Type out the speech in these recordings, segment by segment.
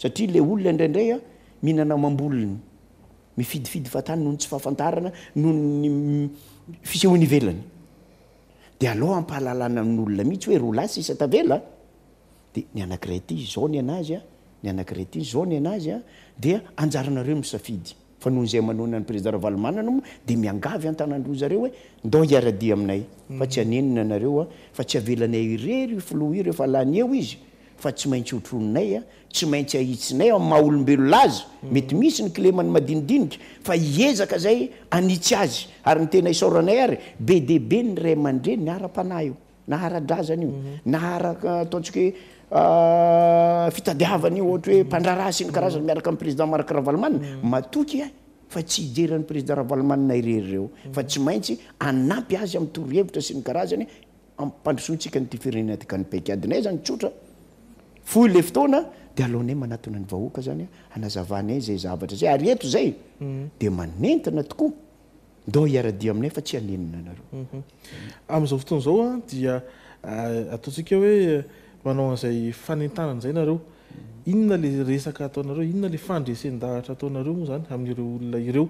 satria le olona indraindray mihinana mambolony mifidifidy fatany noho ny tsy fahafantarana noho ny fisehoany ivelany dia aloha ampahalalana amin'olona mihitsy hoe roa lasa isa tavela dia ny anankiray ty zao ny anazy ny anankiray ty zao ny anazy dia anjaranareo misafidy fa noho izay manona ny président Ravalomanana moa dia miangavy an-tanandroa zareo hoe ndao hiara-dia aminay fa tsy hanenina anareo fa tsy avelanay irery filoha io rehefa lany eo izy fa tsy maintsy otrononay tsy maintsy ahitsinay amin'ny maha olombelo laza mety misy ny kilemany madinidinika fa hiezaka zay anitsy azy ary ny tena isaoranay ary be dehibe ny ray aman-dreny ny ara-panahy io na ara-drazana io na araka ataontsika hoe fitadiavana io ohatra hoe mpandraraha sy ny karazany miaraka amin'ny président Marc Ravalomanana matoky fa tsy hijeran'ny président Ravalomanana irery ireo fa tsy maintsy anampy azy amin'ny torohevitra sy ny karazany ampandrosoantsika nyty firenena ty kanipaikadinay zany tsotra foy le fotoana dia alohanay manatona ny vahoaka zany anazavanay zay zavatra zay ary eto zay dia manentana tokoa ndao hiara-dia aminay fa tsy hanenina anareo amin'izao fotoana zao dia ataontsika hoe manao an'izay fanentanana zay nareo inona le resaka ataonareo inona le fandresendahatra ataonareo moa zany amin'ireo olona ireo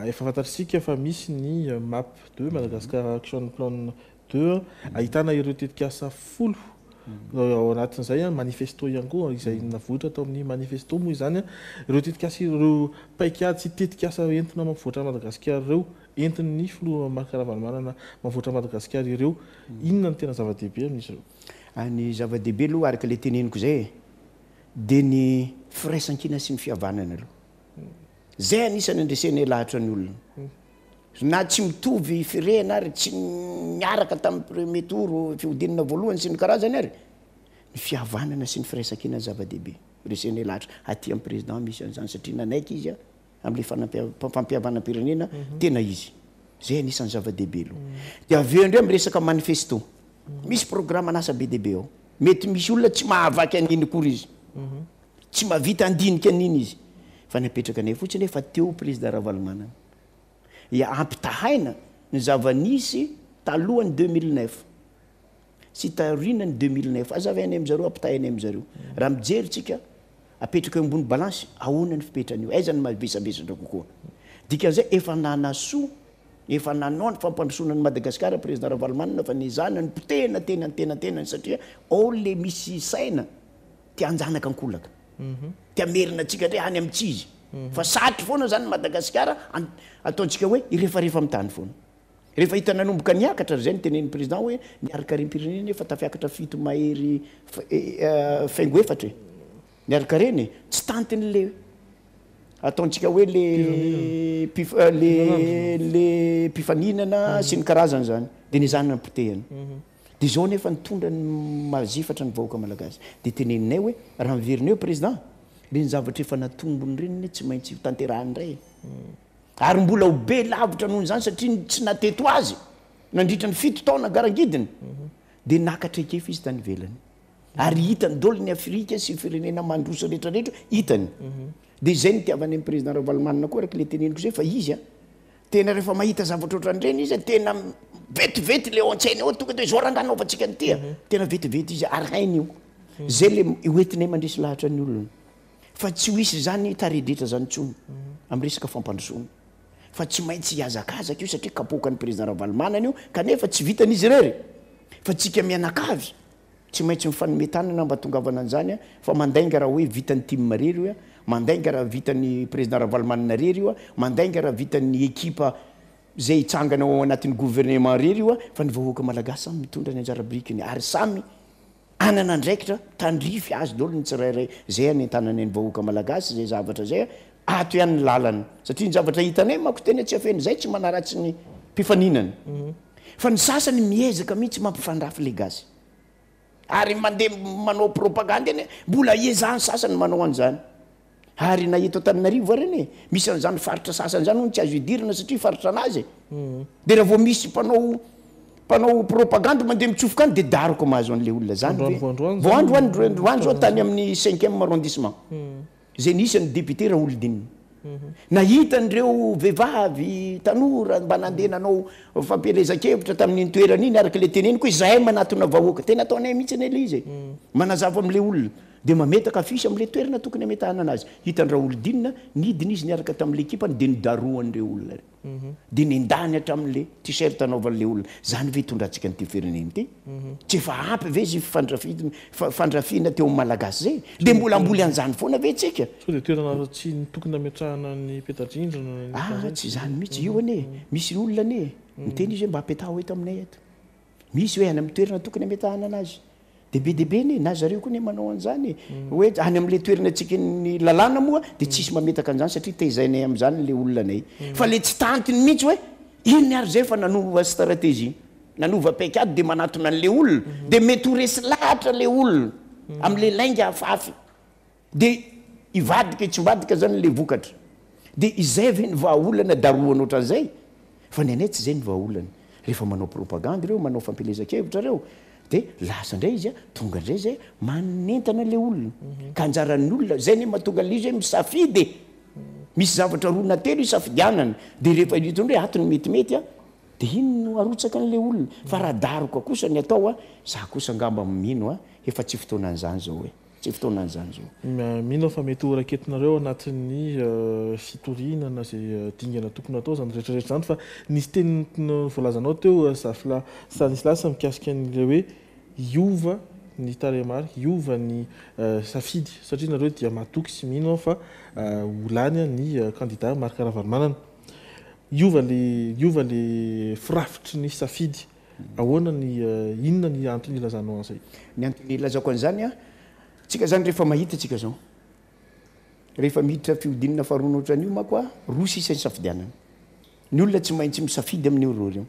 efa fantatritsika fa misy ny MAP 2 Madagascar Action Plan 2 ahitana ireo tetikasa 10 ao anatin'izay manifesto ihany koa izay navoatra tao amin'ny manifesto moa izany ireo tetikasa ireo paikady sy tetikasa entina mampivoatra Madagasikara ireo entin'ny filoha Marc Ravalomanana mampivoatra Madagasikara ireo inona ny tena zava-dehibe amin'izy ireo any zava-dehibe aloha araka le teneniko zay dia ny firaisan-kina sy ny fihavanana aloha zay anisany andresenay lahatra ny olona na tsy mitovy firena ary tsy miaraka tamin'ny premier tour fihodinana voalohany sy ny karazany ary ny fihavanana sy ny firaisan-kina zava-dehibe resenay lahatra aty amin'ny président misy an'izany satria nanaiky izy amin'le fampihavanam-pirenena tena izy zay anisany zava-dehibe aloha dia avy eo indray amin'ny resaka manifesto misy programme anasa be dehibe ao mety misy olona tsy mahavaky an'iny kory izy tsy mahavita andinika an'iny izy fa napetraka anay fotsiny fa teo président Ravalomanana ia ampitahaina ny zava-nisy talohany 2009 sy taorianany 2009 azavainay amin'izareo ampitahainay amin'izareo raha mijery tsika apetraka eo ambony balansy ahoana ny fipetrany io aizany mavesavesatra kokoa dikan'izay efa nanasoa efa nanao ny fampandrosoana ny Madagasikara président Ravalomanana fa nizana ny potena tenany satria ao le misy saina tia anjanaka ankolaka tia merina atsika ndray any amintsy izy fa satry foana zany Madagasikara ataontsika hoe irefarefa amin'ny tany foana rehefa hita nanomboka niakatra zay ny tenen'ny président hoe niaraka reny pirenena efa tafiakatra fito mahery faingo efatra niaraka reny tsy tantin'le ataontsika hoe le mpifaninana sy ny karazany zany dia nizanana potehany dia zao nefa nitondra ny mazifatra ny vahoaka malagasy dia teneninay hoe raha miverineo président reny zavatra efa natombony reny tsy maintsy tanterahany ray ary mbola ho be lavitra nohony zany satria tsy nateto azy nandritra ny 7 taona garangidiny dia nakatrekefy izy tany velany ary hitany dolo ny Afrika sy firenena mandroso rehetrarehetra hitany dia zay nitiavany amin'ny président Ravalomanana koa araka le teneniko zay fa izy tena rehefa mahita zavatra ohatran'ireny izy tena vetivety le ontsainy ao tonga dia zao ranganaovantsika ny tia tena vetivety izy arainy io zay le hoentinay mandresy lahatra ny olona fa tsy hoisy zany taredretra zany tsony amin'ny resaka fampandrosoana fa tsy maintsy hiazakazaka io satria kapokan'ny président Ravalomanana io kanefa tsy vitan'izy irery fa tsika mianakavy tsy maintsy mifanometanana mba tongavana an'izany fa mandainga raha hoe vitan'ny time rery io mandainga raha vitan'ny président Ravalomanana rery io mandainga raha vitan'ny ekipa zay hitsangana ao anatin'ny gouvernement rery io fa ny vahoaka malagasy samy mitondra ny anjara-birikiny ary samy anana ndraikitra tandrify azy dolo ny tsirairay zay anentanany ny vahoaka malagasy zay zavatra zay ato ihany ny lalana satria ny zavatra hitanay mako tena tsy afeny zay tsy manaratsy ny mpifaninana fa ny sasany miezaka mihitsy mampifandrafy le gasy ary mandeha manao propagande eny mbola iezahany sasany manao an'izany ary nahita Antananarivo reny misy an'izany faritra sasany zany tsy azo idirana satria faritra anazy dia raha vao misy mpanao propagande mandeha mitsofoka any dia daroko mahazo an'le olona zany voandroandro zao tany amin'ny 5e arrondissement zay nisy ny député raha olodinina nahitan'ireo vehivavy tanora mba nandeha nanao fampielezan-kevitra tamin'ny toerana iny araka le teneniko hoe zahay manatona vahoaka tena ataonay mihitsy ny le izy manazava amin'le olona dia mametaka fisy am'le toerana tokony ametahana anazy hitandra olodinina nidiny izy niaraka tamin'le ekipany dia nidaroan'ireo olona dia nendany hatramin'le t-shirt anaovan'le olona zany ve tondratsika nyity fireneny ty tsy efa ampy ve izy fandrafiana teo amin'ny malagasy zay dia mbola amboly an'izany foana ve tsika so dia toerana tsy tokony ametrahana ny petadrindrina tsy zany mihitsy io ane misy olona ane miteny izy hoe mba apetaho eto aminay eto misy hoe any amin'ny toerana tokony ametahana anazy dia be deaibe ne na zareo koa ne manao an'izany hoe any amin'le toerana tsika ny lalàna moa dia tsisy mametaka an'izany satria tezainay amin'izany le olonanay fa le tsy tantiny mihitsy hoe ino ny ary zay fa nanova stratégie nanova paikady dia manatona an'le olona dia mety ho resy lahatra le olona amin'le lainga hafafy dia ivadika tsy mbadika zany le vokatra dia izay ve ny vahaolana daroana ohatran'izay fa ny anay tsy zay ny vahaolana rehefa manao propagande ireo manao fampelezan-kevitra reo dia lasa indray izy tonga indray zay manentana le olona ka anjaran'ny olona zay ne mahatonga le izy hoe misafidy misy zavatra rona telo isafidianana dia rehefa hitony hoe atony metimety dia ino no arotsaka an'le olona fa raha daroka kosa ny atao za kosa angamba mino efa tsy fotoanan'izany zao hoe tsy fotoanan'izany zao mino fa mety ho raketinareo anatin'ny fitorinana zay dingana tokony atao zany rehetrarehetra zany fa nisy teny voalazanao teo Stanislas lasa mikasika an'le hoe iova ny taremary iova ny safidy satria nareo dia matoky sy mino fa olany ny candidat Marc Ravalomanana iova le firafitry ny safidy ahoana ny inona ny antony ilazanao an'izay ny antony ilazako an'izany tsika zany rehefa mahita tsika zao rehefa miditra fiodinana faharoana ohatran'io mako roa sisa ny safidianana ny olona tsy maintsy misafidy amin'io roa reo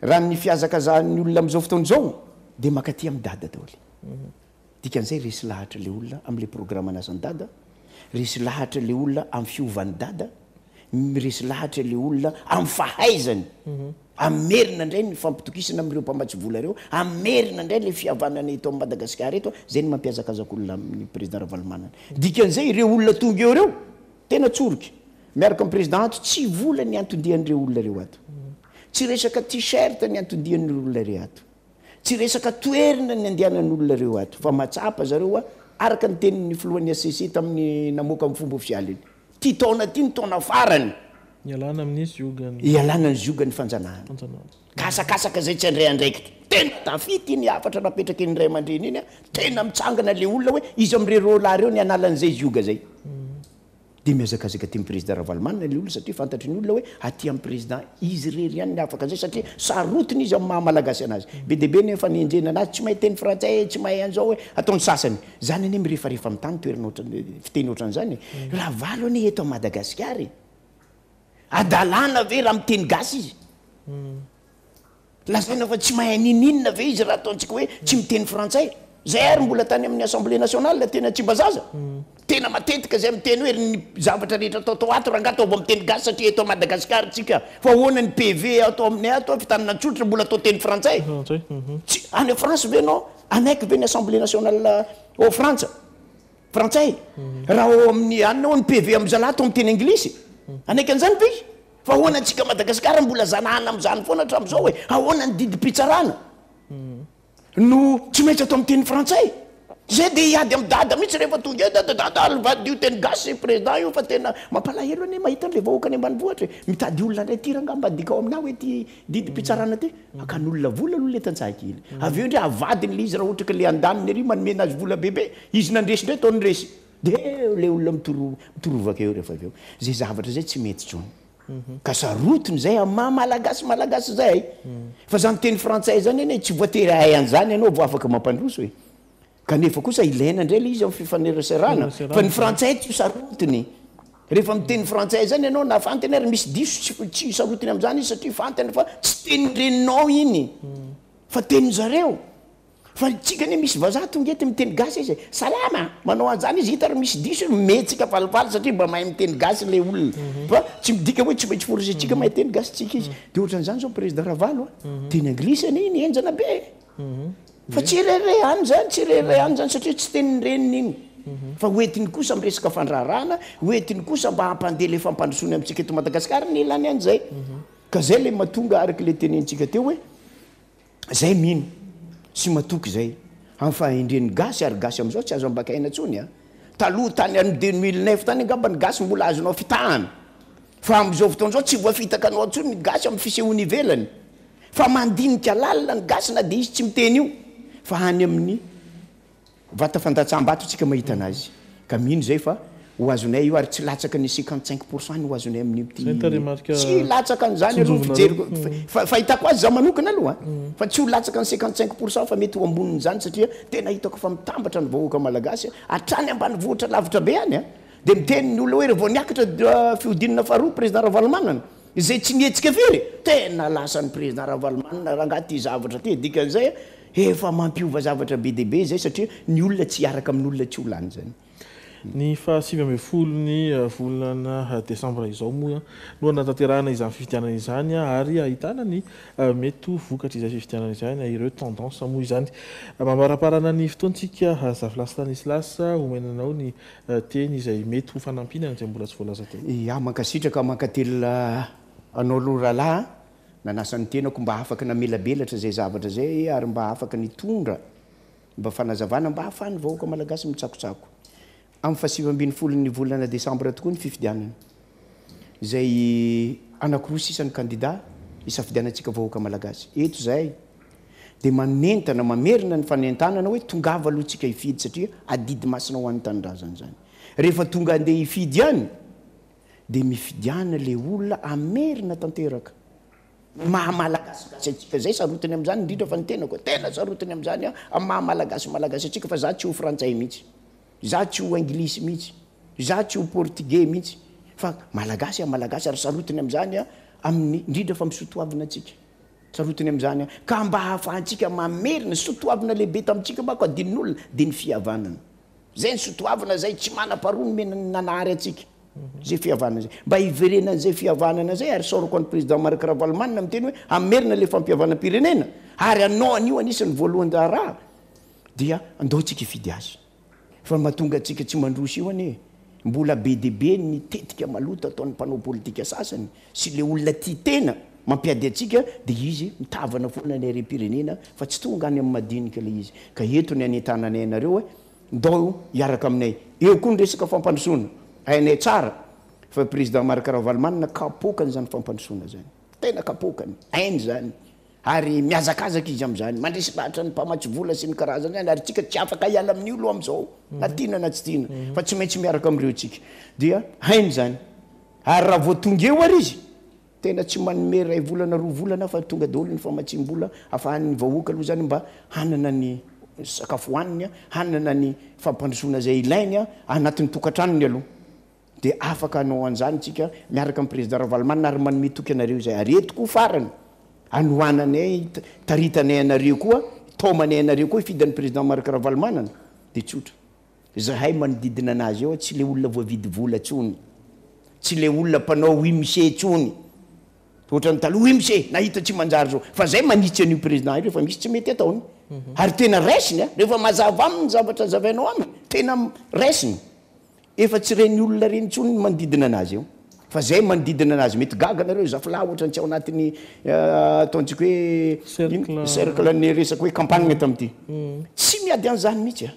raha ny fiazakazahany olona amin'izao fotoana zao dia makaty amin'ny dada daholy dikan'izay resy lahatra le olona amin'le programme anasany dada resy lahatra le olona amin'ny fiovan'ny dada resy lahatra le olona amin'ny fahaizany amerina indray ny fampitokisana amin'ireo mpamatsy vola reo amerina indray le fihavanana eto amin'ny Madagasikara eto zay ny mampiazakazaka olona amin'ny président Ravalomanana dikan'izay ireo olona tonga eo reo tena tsoroky miaraka amin'ny président ato tsy vola ny antodihan'ireo olona reo ato tsy resaka t-shirt ny antodihan'ireo olona reo ato tsy resaka toerana ny andehanan'olona reo ato fa matsapa zareo araka ny tenin'ny filohan'ny ACC tamin'ny namoaka amin'ny fomba ofisialy iny ty taona ty ny taona farany ialana amin'izy iogany ialana ny ziogany fanjanahana kasakasaka zay tsy andray andraikitra tena tafity iny afatra napetraka iny ray aman-dreny iny tena mitsangana le olona hoe izy amin'ireo rola reo ny analan'izay zioga zay dia miazakazaka ty président Ravalomanana le olona satria fantatry ny olona hoe aty amin'ny président izy rery ihany ny afaka zay satria sarotiny izy amin'ny mahamalagasy anazy be deaibe nefa nienjena anazy tsy mahay teny frantsay tsy mahay an'izao hoe ataony sasany zany ane mirehefarehefa amin'ny tany toerana fiteny ohatran'izany raha valo ane eto Madagasikara adalàna ve raha miteny gasy izy lazaina fa tsy mahay nininona ve izy raha ataontsika hoe tsy miteny frantsay zay ary mbola tany amin'ny assemblée nationale tena tsy mbazaza tena matetika zay miteny hoe ny zavatra rehetra atao ato raha angatao mba miteny gasy satria eto Madagasikara tsika fa ahoana ny PV atao aminay ato fitanana tsotra mbola atao teny frantsay tsy any France ve nao anaiky ve ny assemblée nationale au France frantsay raha ao amin'ny anina ao ny PV amin'ny zalahy atao miteny anglisy anaiky an'izany ve fa ahoana antsika Madagasikara mbola zanahana amin'izany foana hatramin'izao hoe ahoana ny didim-pitsarana no tsy maintsy atao miteny frantsay zay dia hiady amin'ny dada mihitsy rehefa tonga dada alvadio teny gasy président io fa tena mampalahelo ane mahita an'le vahoaka any ambanivohatra mitady olona indray ty rangamba dika ao aminah hoe ty didim-pitsarana ty aka n'olona vola aloha le tantsahakely avy eo ndray avadiny le izy raha ohatra ka le andaniny ary manomena azy vola bebe izy nandresy indray taony resy dia le olona mitorovaka eo rehefa avy eo zay zavatra zay tsy mety tsony ka sarotiny zay malagasy zay fa zany teny frantsay zany ane tsy voatery hay an'izany ianao vo afaka mampandroso kanefa kosa ilaina indray le izy amin'ny fifaneraserana fa ny frantsay tsy sarotiny rehefa miteny frantsay zany ianao na fantany ary misy diso tsy sarotiny amin'izany izy satria fantany fa tsy teny reninao iny fa teny zareo fa tsika ne misy vazaha tonga ety miteny gasy izy salama manao an'izany izy hita ary misy diso metsika falifaly satria mba mahay miteny gasy le olona fa tsy midika hoe tsy maintsy forosetsika mahay teny gasy tsika izy dia ohatran'izany zao président Ravalo teny anglisy ane iny enjana be fa tsy rere any zany tsy rere any zany satria tsy teny reniny iny fa hoentiny kosa miresaka fandraharana hoentiny kosa mba hampandeha le fampandrosoany amintsika eto Madagasikara ny ilany an'izay ka zay le mahatonga araka le tenentsika teo hoe zay mino sy matoky zay am'fahendreny gasy ary gasy am'izao tsy azo ambakaina ntsony a taloha tany amin'ny 2009 tany angamba ny gasy mbola azonao fitahana fa am'izao fotoan'izao tsy voafitaka anao ntsony ny gasy amin'ny fisehoany ivelany fa mandinika lalina ny gasy na de izy tsy miteny io fa hany amin'ny vata fandatsam-bato tsika mahita anazy ka mino zay fa ho azonay io ary tsy latsaka ny 55% ny ho azonay amin'ny tsy latsaka an'izany aloha fijeriko fahitako azy za manokana aloha fa tsy ho latsaka ny 55% fa mety ho ambonin'izany satria tena hitako fa mitambatra ny vahoaka malagasy hatrany ambany vohitra lavitra be any a de miteny ny olona hoe revao niakatra fihodinana faharoa président Ravalomanana izay tsy nietsika firy tena lasan'ny président Ravalomanana raha ngaty zavatra ty dikan'izay efa mampiova zavatra be deaibe zay satria ny olona tsy hiaraka amin'ny olona tsy ho lany zany ny fa-20 ny volana desambra izao moa no natanterahana izany fifidianana izany ary ahitana ny mety vokatra izay fifidianana izany ireo tendance moa izany mamaraparana ny fotoantsika Zafilasy Stanislas omenanao ny teny izay mety ho fanampinana izay mbola tsy voalaza teny ia mankasitraka mankatelina anao aloha rahalahy nanasan'ny tenako mba afaka namelabelatra zay zavatra zay ary mba afaka nitondra mba fanazavana mba hafahany vahoaka malagasy mitsakotsako amin'ny fa-20 ny volana desambra tokoa ny fifidianana zay anankiroa sisan'ny candidat isafidianantsika vahoaka malagasy eto zay de manentana mamerina ny fanentanana hoe tongava aloha tsika hifidy satria adidy masina ho an'ny tanindrazana zany rehefa tonga andeha hifidy any de mifidiana le olona amerina tanteraka mahamalagasy atsika zay sarotiny am'izany indrindra fa ny tenako tena sarotiny am'izany amin'ny mahamalagasy atsika fa za tsy ho frantsay mihitsy za tsy ho anglisy mihitsy za tsy ho portugais mihitsy fa malagasy ary sarotiny am'izany amin'ny indrindra fa misotoavina atsika sarotiny am'izany ka mba hahafahantsika mamerina sotoavina lehibe tamitsika mako adin'olona de ny fihavanana zay ny sotoavina zay tsy manam-paroa ny mena nanary atsika zay fihavanana zay mba hiverenan'zay fihavanana zay ary sorako an'ny président Marc Ravalomanana miteny hoe amerina le fampihavana-pirenena ary anao an'io anisan'ny voalohany raha dia andaotsika hifidy azy fa mahatonga atsika tsy mandrosy io anie mbola be deaibe ny tetika malota ataon'ny mpanao politika sasany sy le olona tia tena mampiady atsika de izy mitavana foana ny arem-pirenena fa tsy tonga any amin'ny madinika le izy ka eto ny anentananay anareo hoe ndao hiaraka aminay eo koa ny resaka fampandrosoana hainay tsara fa président Marc Ravalomanana kapokany zany fampandrosoana zany tena kapokany hainy zany ary miazakazaka izy am'izany mandresy lahatra ny mpamatsy vola sy ny karazany zany ary tsika tsy afaka hiala amin'ny olo am'izao na tiana na tsy tiana fa tsy maintsy miaraka am'ireo tsika dia hainy zany ary raha vao tonga eo ary izy tena tsy manome ray volana roa volana fa tonga daholo ny famatsim-bola afahan'ny vahoaka aloha zany mba hanana ny sakafo hoaniny hanana ny fampandrosoana zay ilainy anatin'ny tokantranony aloha de afaka anao an'izany tsika miaraka amin'ny président Ravalomanana ary manome toky anareo zay ary etoko farany anohananay taritanay anareo koa tomanay anareo koa hifidan'ny président Marc Ravalomanana de tsotra zahay manodidina anazy eo tsy le olona voavidy vola tsony tsy le olona mpanao wimse tsony ohatrany taloha wimse nahita tsy manjary zao fa zay manitsy an'io président io rehefa misy tsy mety ataony ary tena raisiny rehefa mazava aminy zavatra zavainao aminy tena raisiny efa tsy reny olona reny tsony manodidina anazy eo fa zay manodidina anazy mety gaga nareo zafila ohatrany tsy ao anatin'ny ataontsika hoe cercle ny resaka hoe campagne tamity tsy miady an'izany mihitsy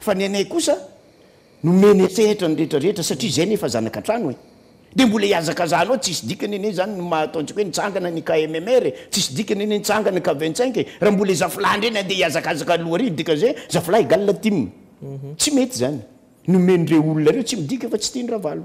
fa ny anay kosa nomeny sehatra ny rehetrarehetra satria zay nefa zanaka trano e de mbola hiazakazanao tsisy dikany ene zany ataontsika hoe nitsangana ny KMMR tsisy dikany ene nitsangana ka 25 raha mbola zafila ndreny andeha hiazakazaka aloha ary dikan'izay zafila igale tim tsy mety zany nomen'ireo olona reo tsy midika fa tsy tiany ravalo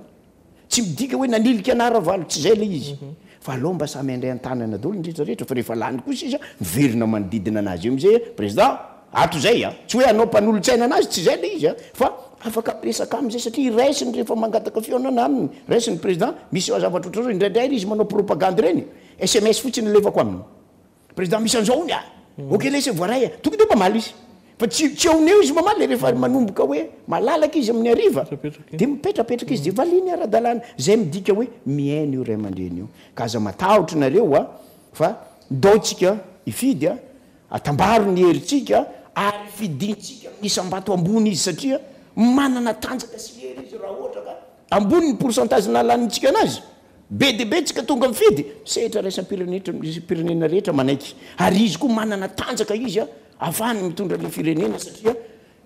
tsy midika hoe nanilika ana ravalo tsy zay le izy fa alao mba samy andray an-tanana daholo nydrehetrarehetra fa rehefa lany kosa izy miverina manodidina anazy eo amizay président ato zay tsy hoe anao mpanolotsaina anazy tsy zay le izy fa afaka resaka amizay satria raisiny rehefa mangataka fionana aminy raisiny président misy zavatra oatra indraindray izy manao propagande reny SMS fotsiny levako aminy président misy an'izao ny ok lesy voaray tonga de mamaly izy fa tsy eoneo izy mamaly rehefa manomboka hoe malalaka izy amin'ny ariva de mipetrapetraka izy de valiny ara-dalàna zay midika hoe miaina io ray aman-dreny io ka aza matahotra nareo fa daotsika hifidy atambaro ny heritsika ary fidintsika isam-bato ambony izy satria manana tanjaka sy hery izy raha ohatra ka ambony ny pourcentage nalanitsika anazy be deaibe tsika tonga mifidy sehatra raisam-pirenena rehetra manaiky ary izy koa manana tanjaka izy ahafahany mitondra le firenena satria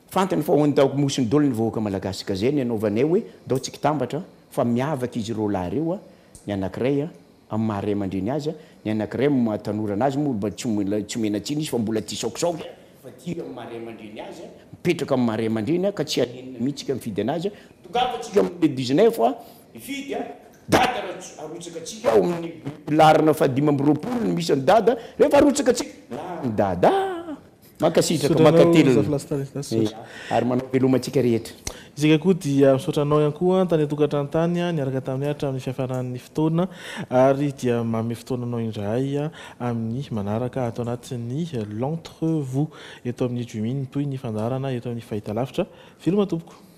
fantany fa hoandaoko mosiny dolo ny vahoaka malagasy ka zay ny anaovanay hoe dao tsika tambatra fa miavaka izy reo lahy reo a ny anankiray a amin'ny maharay aman-dreny azy a ny anankiray matanorana azy moa mba tsy menatsiny izy fa mbola ty saokisaoky fa ty amin'ny maharay aman-dreny azy a mipetraka amin'ny maharay aman-dreny a ka tsy alenina mihitsika mifidy anazy a togafatsika amin'ny 19 a ifidy a dada arotsaka atsika ao amin'ny larina fa 5 ny misy any dada rehefa arotsaka atsika lany dada makasitraka makatelona ary manao velomantsika rehetra izika koa dia misaotranao ihany koa tany atokantranontany niaraka tamin'ny ahatra amin'ny fiafaran'ny fotoana ary dia mamy fotoananao indray amin'ny manaraka atao anatin'ny l'entrevous eto amin'ny Jumine toy ny fandarana eto amin'ny fahitalavitra veloma tompoko